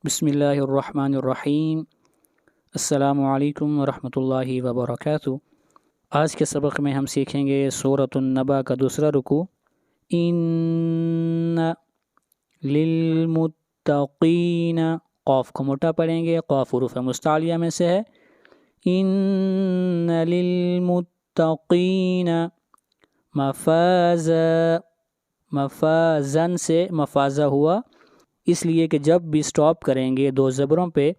بسم اللہ الرحمن الرحیم۔ السلام علیکم ورحمۃ اللہ وبرکاتہ۔ آج کے سبق میں ہم سیکھیں گے سورۃ النبا کا دوسرا رکوع۔ ان للمتقین، قاف کو موٹا پڑھیں گے، قاف حروف مستعلیہ میں سے ہے۔ ان للمتقین مفازا، مفازن سے مفازہ ہوا، اس لیے کہ جب بھی سٹاپ کریں گے دو زبروں پہ،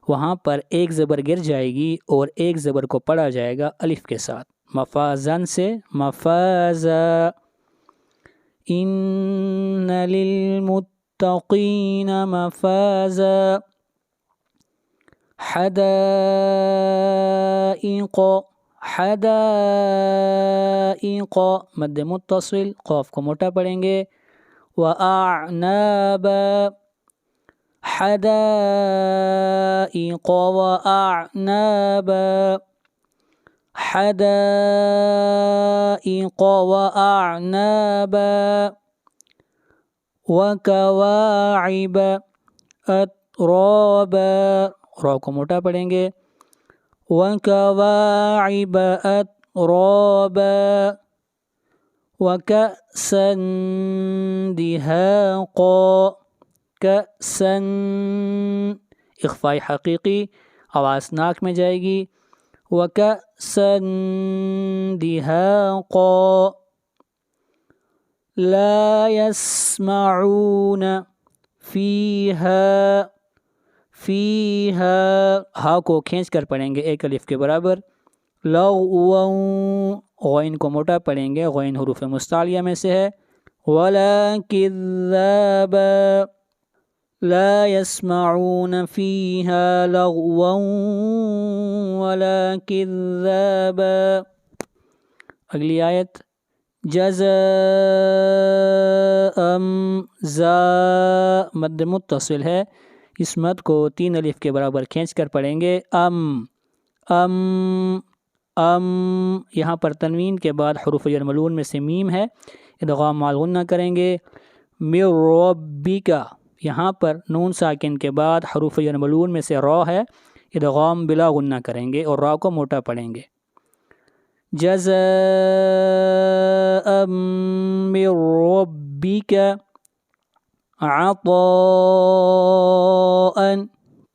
وہاں پر ایک زبر گر جائے گی اور ایک زبر کو پڑھا جائے گا الف کے ساتھ۔ مفازن سے مفازا۔ ان للمتقین مفازا حدائق، حدائق مد متصل، قاف کو موٹا پڑھیں گے، وَأَعْنَابًا، حدائق وَأَعْنَابًا، حدائق وَأَعْنَابًا، وَكَوَاعِبَ أَتْرَابًا، را کو موٹا پڑھیں گے، وَكَوَاعِبَ أَتْرَابًا، وَكَأْسًا دِهَاقًا، کأسًا اخفاء حقیقی، آواز ناک میں جائے گی، وَكَأْسًا دِهَاقًا، لا يسمعون فيها، فيها ہا کو کھینچ کر پڑھیں گے ایک الف کے برابر، لغوا، غین کو موٹا پڑھیں گے، غین حروف مستعلیہ میں سے ہے، ولا کذابا، لا يسمعون فيها لغوا ولا كذابا۔ اگلی آیت، جزاء، زا مد متصل ہے، اس مد کو تین الف کے برابر کھینچ کر پڑھیں گے، ام یہاں پر تنوین کے بعد حروف جر ملون میں سے میم ہے، ادغام مع الغنہ کریں گے، من ربک، یہاں پر نون ساکن کے بعد حروف جر ملون میں سے را ہے، ادغام بلا غنہ کریں گے اور را کو موٹا پڑھیں گے، جزاء من ربک عطاء،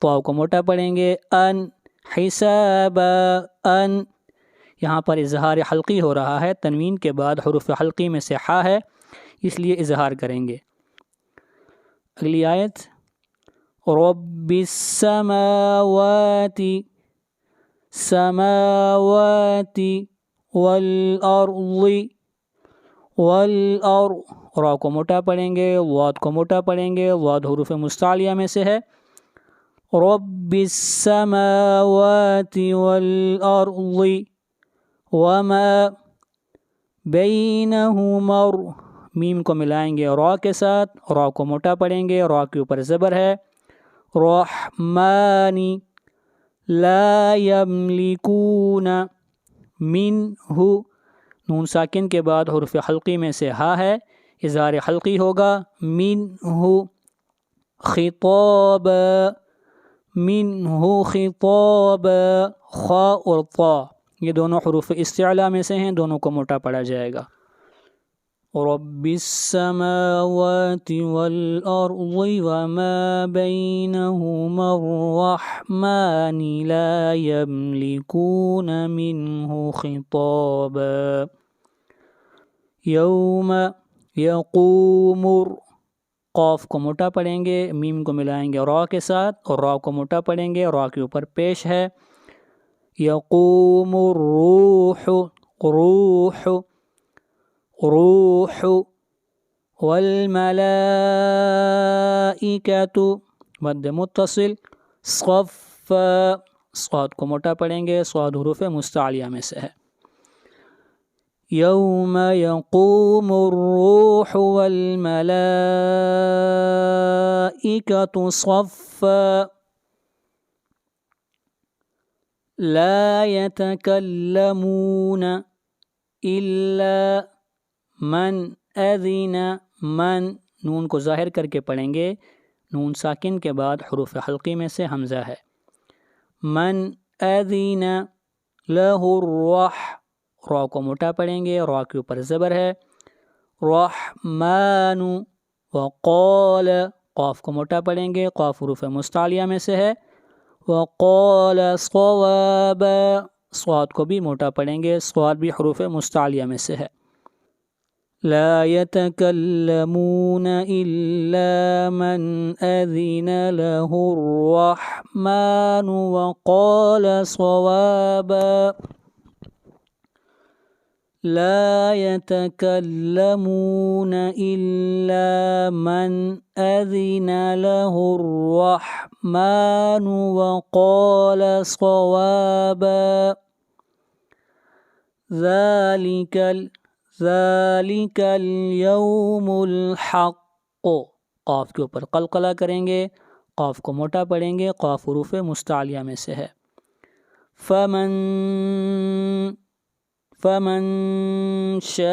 طاء کو موٹا پڑھیں گے، ان حسابا، ان یہاں پر اظہار حلقی ہو رہا ہے، تنوین کے بعد حروف حلقی میں سے حا ہے، اس لیے اظہار کریں گے۔ اگلی آیت، رب السماوات، سماوات والارض، والارض را کو موٹا پڑھیں گے، واد کو موٹا پڑھیں گے، واد حروف مستعلیہ میں سے ہے، رب السماوات والارض وما بینہما، میم کو ملائیں گے را کے ساتھ، را کو موٹا پڑھیں گے، را کے اوپر زبر ہے، رحمانی، لا یملکون منہ، نون ساکن کے بعد حروف حلقی میں سے ہا ہے، اظہار حلقی ہوگا، منہ خطابا، منہ خطابا، خا اور طا یہ دونوں حروف استعلاء میں سے ہیں، دونوں کو موٹا پڑھا جائے گا، رب السماوات والارض وما بینہما الرحمن لا یملکون منہ خطابا، یوم یقوم، قاف کو موٹا پڑھیں گے، میم کو ملائیں گے را کے ساتھ اور را کو موٹا پڑھیں گے، را کے اوپر پیش ہے، یقوم الروح، روح، روح، والملائکۃ مد متصل، صفا، صاد کو موٹا پڑھیں گے، صاد حروف مستعلیہ میں سے ہے، یوم یقوم الروح والملائکۃ صفا، لا يتكلمون إلا من أذن، من نون کو ظاہر کر کے پڑھیں گے، نون ساکن کے بعد حروف حلقی میں سے حمزہ ہے۔ من اذن لہ الرح، را کو موٹا پڑھیں گے، را کے اوپر زبر ہے۔ رحمن، وقال، قاف کو موٹا پڑھیں گے، قاف حروف مستعلیہ میں سے ہے۔ وقال صواب، صاد کو بھی موٹا پڑھیں گے، صاد بھی حروف مستعلیہ میں سے ہے۔ لا يتكلمون إلا من أذن له الرحمن وقال صوابا، لا يتكلمون إلا من أذن له الرحمن وقال صوابا، ذلك اليوم الحق، قاف کے اوپر قلقلہ کریں گے، قاف کو موٹا پڑھیں گے، قاف حروف مستعلیہ میں سے ہے۔ فمن شاء،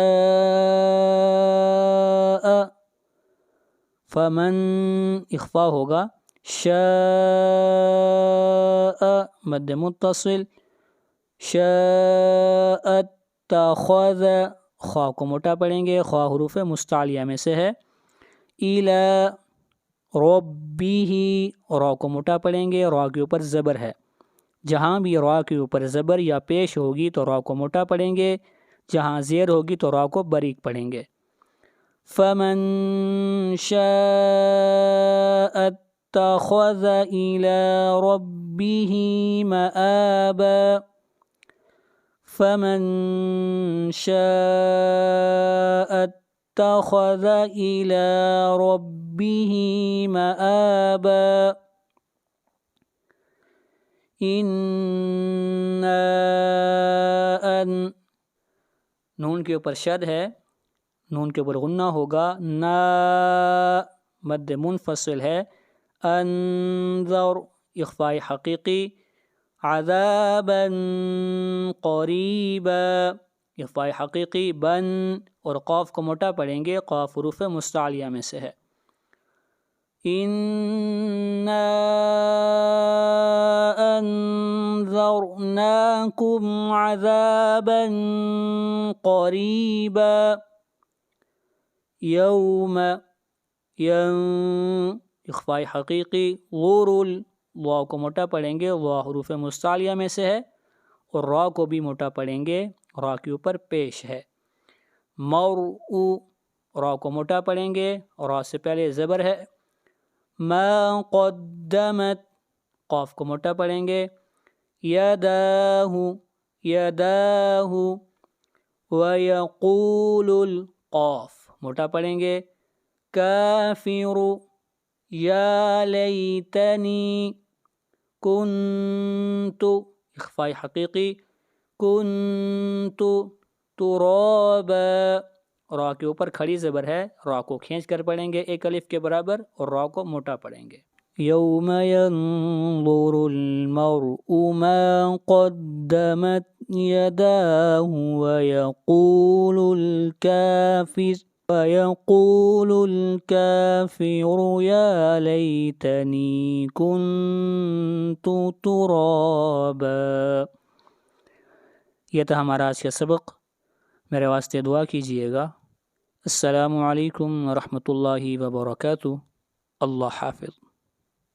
فمن اخفا ہوگا، شاء مد متصل، شاء اتخذ، خواہ کو موٹا پڑھیں گے، خواہ حروف مستعلیہ میں سے ہے۔ الی ربہ، را کو موٹا پڑھیں گے، را کے اوپر زبر ہے، جہاں بھی را کے اوپر زبر یا پیش ہوگی تو را کو موٹا پڑھیں گے، جہاں زیر ہوگی تو را کو باریک پڑھیں گے۔ فمن شاء اتخذ الی ربہ مآبا، فمن شاء اتخذ إلى ربه مآبا، نون کے اوپر شد ہے، نون کے اوپر غنہ ہوگا، نا مد منفصل ہے، انذر اخفاء حقیقی، عذابا قریبا اخفاء حقیقی، بن اور قاف کو موٹا پڑھیں گے، قاف حروف مستعلیہ میں سے ہے۔ انا انذرناکم عذابا قریبا، یوم اخفاء حقیقی، غرل، وا کو موٹا پڑھیں گے، وا حروف مستعلیہ میں سے ہے، اور را کو بھی موٹا پڑھیں گے، را کے اوپر پیش ہے۔ مرء، را کو موٹا پڑھیں گے، را سے پہلے زبر ہے۔ ما قدمت، قاف کو موٹا پڑھیں گے، یداہ، یداہ، ویقول القاف موٹا پڑھیں گے، کافر، یا لیتنی کنت اخفاء حقیقی، کنت ترابا، را کے اوپر کھڑی زبر ہے، را کو کھینچ کر پڑھیں گے ایک الف کے برابر، اور را کو موٹا پڑھیں گے۔ یوم ینظر المرء ما قدمت یداہ ویقول الکافر یا لیتنی کنت ترابا۔ یہ تھا ہمارا آج کا سبق، میرے واسطے دعا کیجیے گا۔ السلام علیکم ورحمۃ اللہ وبرکاتہ۔ اللہ حافظ۔